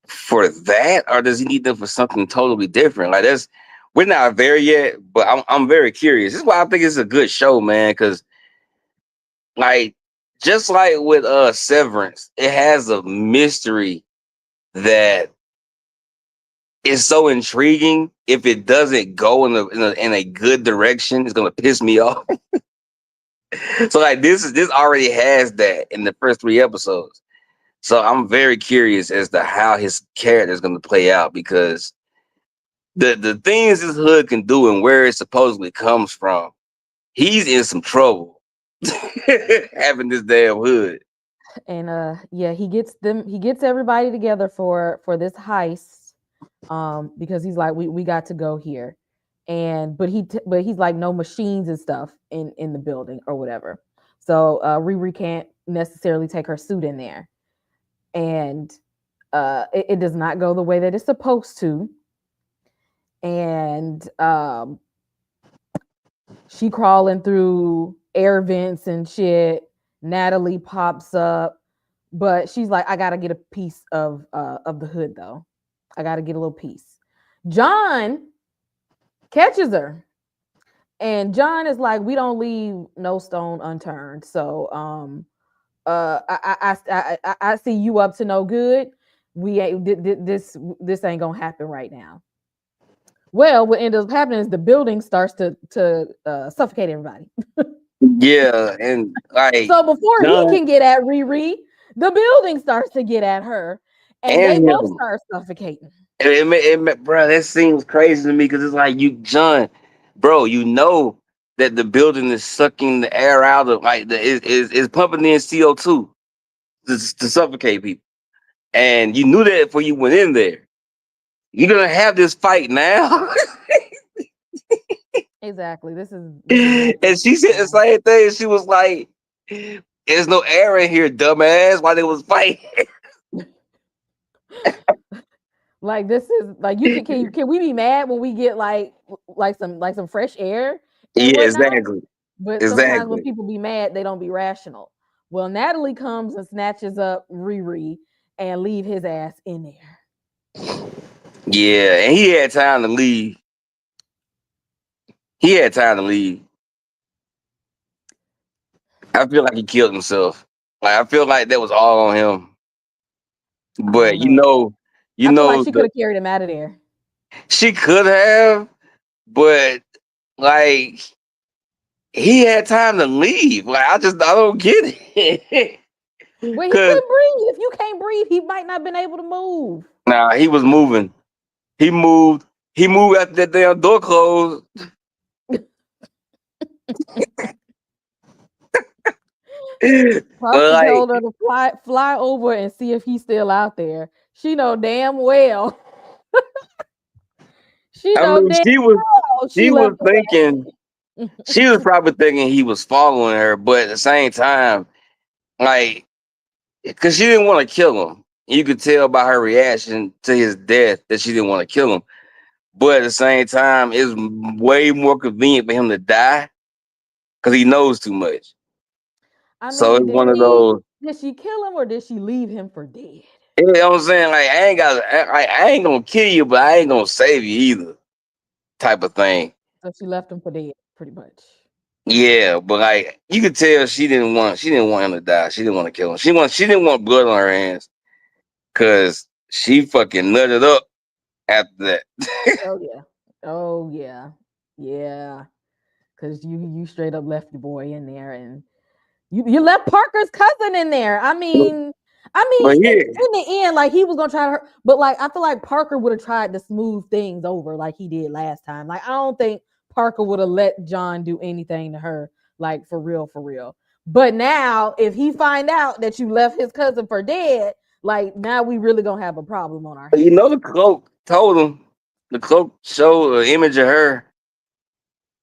for that, or does he need them for something totally different? Like, that's we're not there yet, but I'm very curious. This is why I think it's a good show, man. Because like, just like with Severance, it has a mystery that is so intriguing. If it doesn't go in a good direction, it's gonna piss me off. So like this already has that in the first 3 episodes. So I'm very curious as to how his character is going to play out because the things this hood can do and where it supposedly comes from, he's in some trouble having this damn hood. And yeah, he gets everybody together for this heist, because he's like, we got to go here. And but he's like, no machines and stuff in the building or whatever. So Riri can't necessarily take her suit in there. And it does not go the way that it's supposed to. And she crawling through air vents and shit. Natalie pops up, but she's like, I gotta get a piece of the hood though. I gotta get a little piece. John catches her, and John is like, we don't leave no stone unturned. So I see you up to no good. We ain't this ain't gonna happen right now. Well, what ends up happening is the building starts to suffocate everybody. Yeah, and like So before he John can get at Riri, the building starts to get at her, and and they both him, start suffocating. bro, that seems crazy to me because it's like you, John, bro, you know that the building is sucking the air out of like is pumping in CO2 to suffocate people. And you knew that before you went in there. You're gonna have this fight now. Exactly. This is nothing. And she said the same thing. She was like, "There's no air in here, dumbass." While they was fighting. Like this is like can we be mad when we get like some fresh air and Yeah, whatnot? exactly, But sometimes when exactly. people be mad, they don't be rational. Well, Natalie comes and snatches up Riri and leave his ass in there. Yeah, and he had time to leave. He had time to leave. I feel like he killed himself. Like I feel like that was all on him. I But don't know. you I feel like know, she could have carried him out of there. she could have, but like he had time to leave. Like I don't get it. Well, he Cause couldn't breathe. If you can't breathe, he might not have been able to move. nah, he was moving. He moved. He moved after that damn door closed. Parker Like told her to fly over and see if he's still out there. She know damn well. She I know mean, damn well she she was left his thinking ass. she was probably thinking he was following her, but at the same time, like, because she didn't want to kill him. You could tell by her reaction to his death that she didn't want to kill him. But at the same time, it's way more convenient for him to die because he knows too much. I So mean, it's one of those. did she kill him or did she leave him for dead? You know what I'm saying? Like I ain't gonna kill you, but I ain't gonna save you either. Type of thing. So she left him for dead, pretty much. Yeah, but like you could tell she didn't want him to die. She didn't want to kill him. She didn't want blood on her hands because she fucking nutted up after that. Oh yeah. Oh yeah. Yeah. Cause you straight up left your boy in there and you left Parker's cousin in there. I mean, But yeah, in the end, like he was gonna try to hurt, but like I feel like Parker would have tried to smooth things over like he did last time. Like I don't think Parker would have let John do anything to her, like for real, for real. But now, if he find out that you left his cousin for dead, like now we really gonna have a problem on our you hands. know the cloak told him. The cloak showed an image of her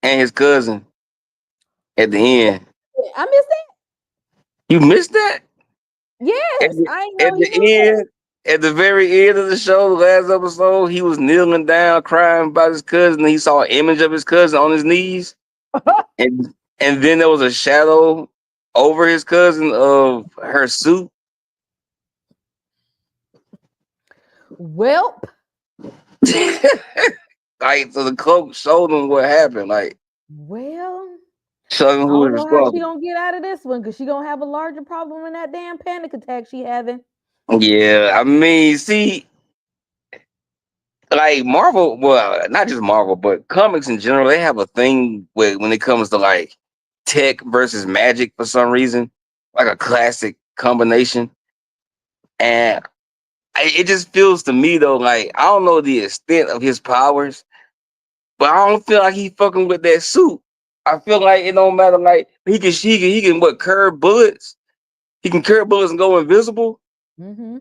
and his cousin at the end. I missed that. You missed that? At Yes, the, I didn't at know he knew the end, at the very end of the show, the last episode, he was kneeling down, crying about his cousin. He saw an image of his cousin on his knees, that. and then there was a shadow over his cousin of her suit. Welp. Like, so the cloak showed him what happened. Like, Well, showed him I who was don't know how she responsible. gonna get out of this one because she gonna have a larger problem in that damn panic attack she having. Yeah, I mean, see, like Marvel, well, not just Marvel, but comics in general, they have a thing with when it comes to like tech versus magic for some reason, like a classic combination. And it just feels to me though, like I don't know the extent of his powers, but I don't feel like he fucking with that suit. I feel like it don't matter. Like he can what curve bullets. He can curve bullets and go invisible. Mm-hmm.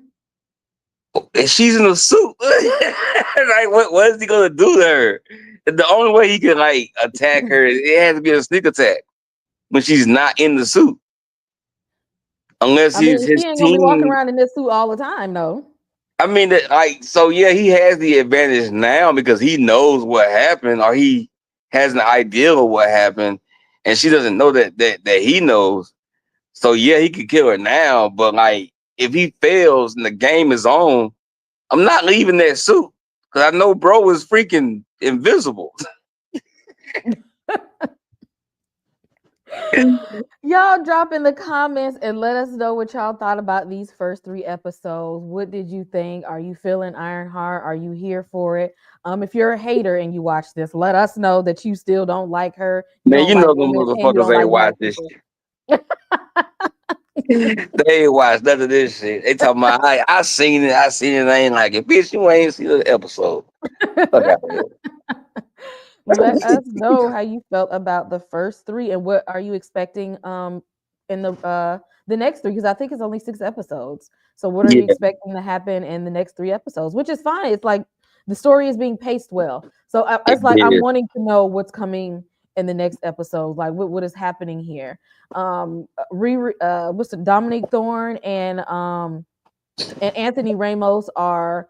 And she's in a suit. Like, what is he gonna do to her? The only way he can like attack her, it has to be a sneak attack when she's not in the suit, unless I he's mean, she his ain't gonna be walking team. around in this suit all the time, though. I mean, like, so yeah, he has the advantage now because he knows what happened, or he has an idea of what happened, and she doesn't know that he knows. So yeah, he could kill her now, but like, if he fails and the game is on, I'm not leaving that suit because I know bro is freaking invisible. Y'all drop in the comments and let us know what y'all thought about these first 3 episodes. What did you think? Are you feeling Ironheart? Are you here for it? If you're a hater and you watch this, let us know that you still don't like her, you Man, don't you like know them women, and you motherfuckers don't ain't like watch black this people. shit. They ain't watch none of this shit. They talking about I seen it, I seen it, I ain't like it. Bitch, you ain't seen the episode. Fuck out of here. Let us know how you felt about the first 3 and what are you expecting in the next 3 because I think it's only 6 episodes. So what are you Yeah. expecting to happen in the next 3 episodes? Which is fine. It's like the story is being paced well. So It it's like I'm did. wanting to know what's coming in the next episode, like what is happening here. What's the Dominique Thorne and Anthony Ramos are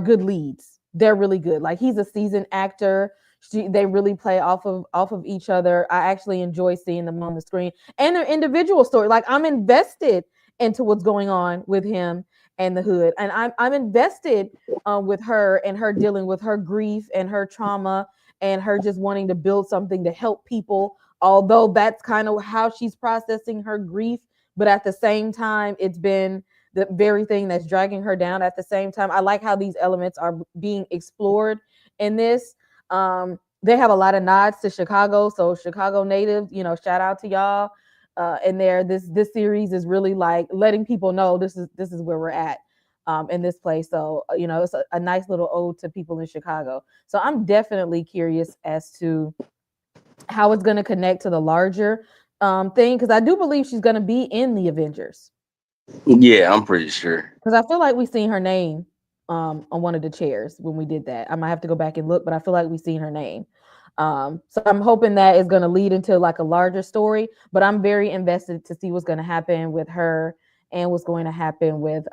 good leads. They're really good. Like he's a seasoned actor. They really play off of each other. I actually enjoy seeing them on the screen and their individual story. Like I'm invested into what's going on with him and the hood, and I'm invested with her and her dealing with her grief and her trauma and her just wanting to build something to help people. Although that's kind of how she's processing her grief, but at the same time, it's been the very thing that's dragging her down at the same time. I like how these elements are being explored in this. They have a lot of nods to Chicago, so Chicago natives, shout out to y'all. And there, this series is really like letting people know this is where we're at in this place. So it's a nice little ode to people in Chicago. So I'm definitely curious as to how it's going to connect to the larger thing because I do believe she's going to be in the Avengers. Yeah, I'm pretty sure. Because I feel like we seen her name on one of the chairs when we did that. I might have to go back and look, but I feel like we seen her name. So I'm hoping that is going to lead into like a larger story. But I'm very invested to see what's going to happen with her and what's going to happen with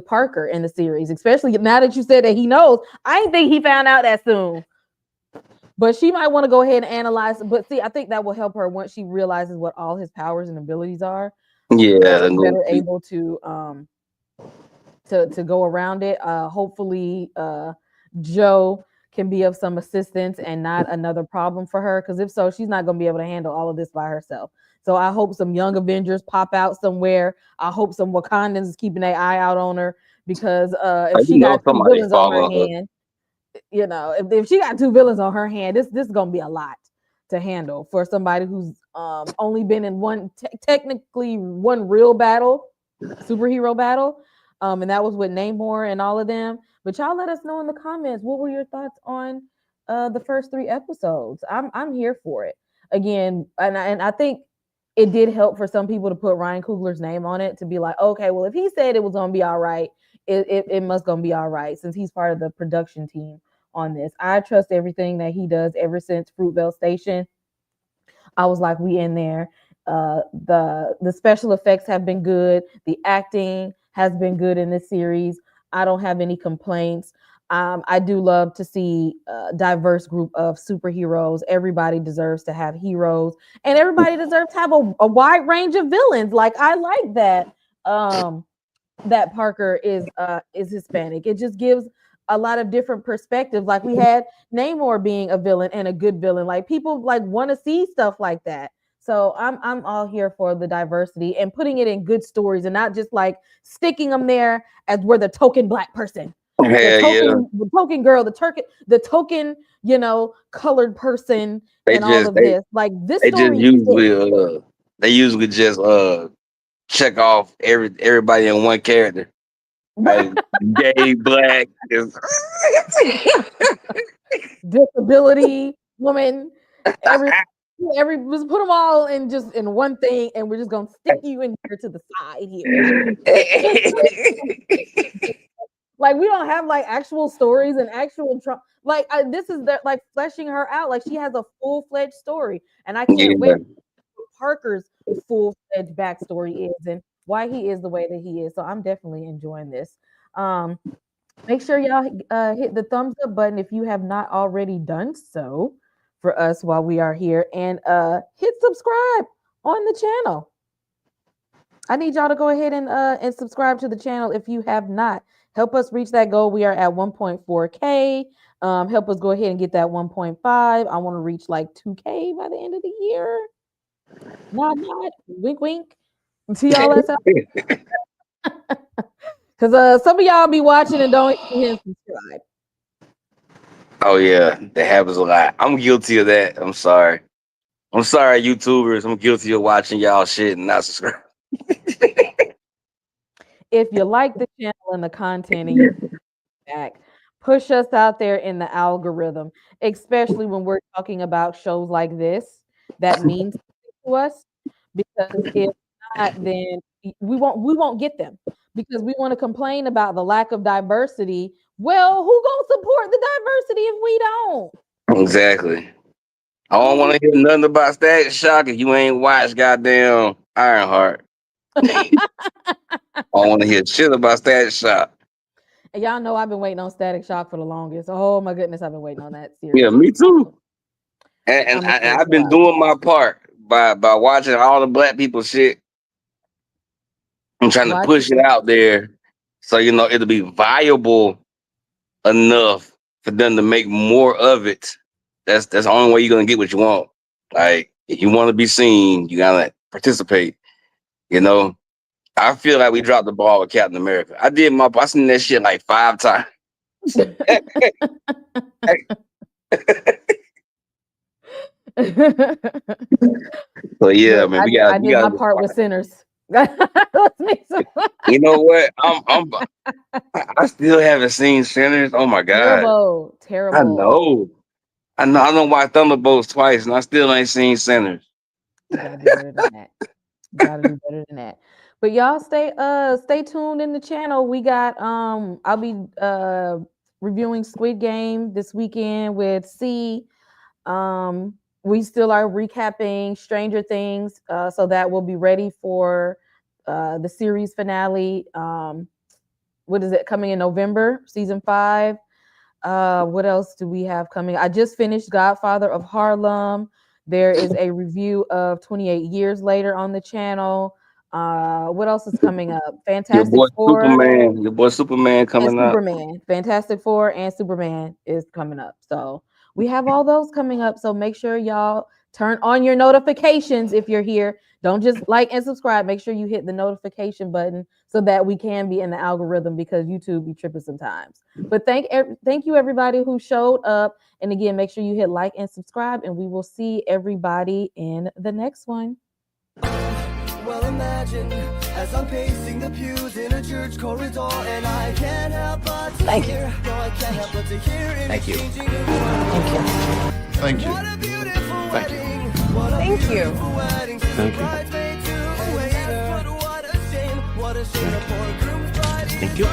Parker in the series, especially now that you said that he knows. I didn't think he found out that soon. But she might want to go ahead and analyze. But see, I think that will help her once she realizes what all his powers and abilities are. Yeah, Better able to go around it. Hopefully, Joe can be of some assistance and not another problem for her. Because if so, she's not going to be able to handle all of this by herself. So I hope some young Avengers pop out somewhere. I hope some Wakandans is keeping their eye out on her because if she got two somebody villains on her follow her. hand, if she got two villains on her hand, this is gonna be a lot to handle for somebody who's only been in technically one real battle, superhero battle, and that was with Namor and all of them. But y'all let us know in the comments what were your thoughts on the first three episodes. I'm here for it again, and I think it did help for some people to put Ryan Coogler's name on it to be like, okay, well if he said it was gonna be all right, it must gonna be all right since he's part of the production team on this. I trust everything that he does ever since Fruitvale Station. I was like, we in there. The special effects have been good. The acting has been good in this series. I don't have any complaints. I do love to see a diverse group of superheroes. Everybody deserves to have heroes, and everybody deserves to have a wide range of villains. Like I like that. That Parker is Hispanic. It just gives a lot of different perspectives. Like we had Namor being a villain and a good villain. Like people like want to see stuff like that. So I'm all here for the diversity and putting it in good stories and not just like sticking them there as we're the token black person, Hell yeah. the token girl, the token colored person, They and all just of this. Like this they just story fits. usually just check off everybody in one character. Like gay, black. Disability, woman, every just put them all in just in one thing, and we're just gonna stick you in here to the side here. Like we don't have like actual stories and actual like this is that like fleshing her out. Like she has a full fledged story, and I can't wait. Yeah. Parker's full fledged backstory is and why he is the way that he is. So I'm definitely enjoying this. Um, Make sure y'all hit the thumbs up button if you have not already done so for us while we are here, and hit subscribe on the channel. I need y'all to go ahead and subscribe to the channel if you have not. Help us reach that goal. We are at 1.4K. Help us go ahead and get that 1.5. I want to reach like 2K by the end of the year. Not, wink, wink. See y'all last time. Because some of y'all be watching and don't hit subscribe. Oh yeah, that happens a lot. I'm guilty of that. I'm sorry. I'm sorry, YouTubers. I'm guilty of watching y'all shit and not subscribe. If you like the channel and the content and you back, push us out there in the algorithm, especially when we're talking about shows like this that means to us. Because if not, then we won't get them because we want to complain about the lack of diversity. Well, who gonna support the diversity if we don't? Exactly. I don't want to hear nothing about Static Shock if you ain't watched goddamn Ironheart. I don't want to hear shit about Static Shock. And y'all know I've been waiting on Static Shock for the longest. Oh my goodness, I've been waiting on that series. Yeah, me too. And I'm excited I've to been watch. doing my part by watching all the black people shit. I'm trying to push it out there, so it'll be viable enough for them to make more of it. That's the only way you're gonna get what you want. Like, if you want to be seen, you gotta participate. I feel like we dropped the ball with Captain America. I seen that shit like 5 times. So yeah, Look, man, I did my part with Sinners. You know what? I still haven't seen Sinners. Oh my god. Terrible. I know. I don't watch Thunderbolts twice, and I still ain't seen Sinners. You gotta do better than that. Gotta do better than that. But y'all stay tuned in the channel. We got I'll be reviewing Squid Game this weekend with C. We still are recapping Stranger Things, so that will be ready for the series finale. What is it coming in November? Season 5. What else do we have coming? I just finished Godfather of Harlem. There is a review of 28 Years Later on the channel. What else is coming up? Fantastic Four. Your boy Superman coming up. Fantastic Four and Superman is coming up. So we have all those coming up. So make sure y'all turn on your notifications if you're here. Don't just like and subscribe. Make sure you hit the notification button so that we can be in the algorithm, because YouTube be tripping sometimes. But thank you everybody who showed up. And again, make sure you hit like and subscribe, and we will see everybody in the next one. Well, imagine as I'm pacing the pews in a church corridor, and I can't help but to hear. No, I can't help but to hear. Thank you. Thank you. Thank you. What a beautiful wedding. Thank you. Thank you. Thank you. Thank you.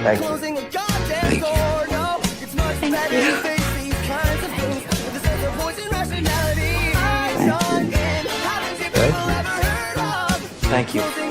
Thank you. Closing a goddamn door. No, it's much better to face these kinds of things with a sense of poison rationality. Thank you. Thank you.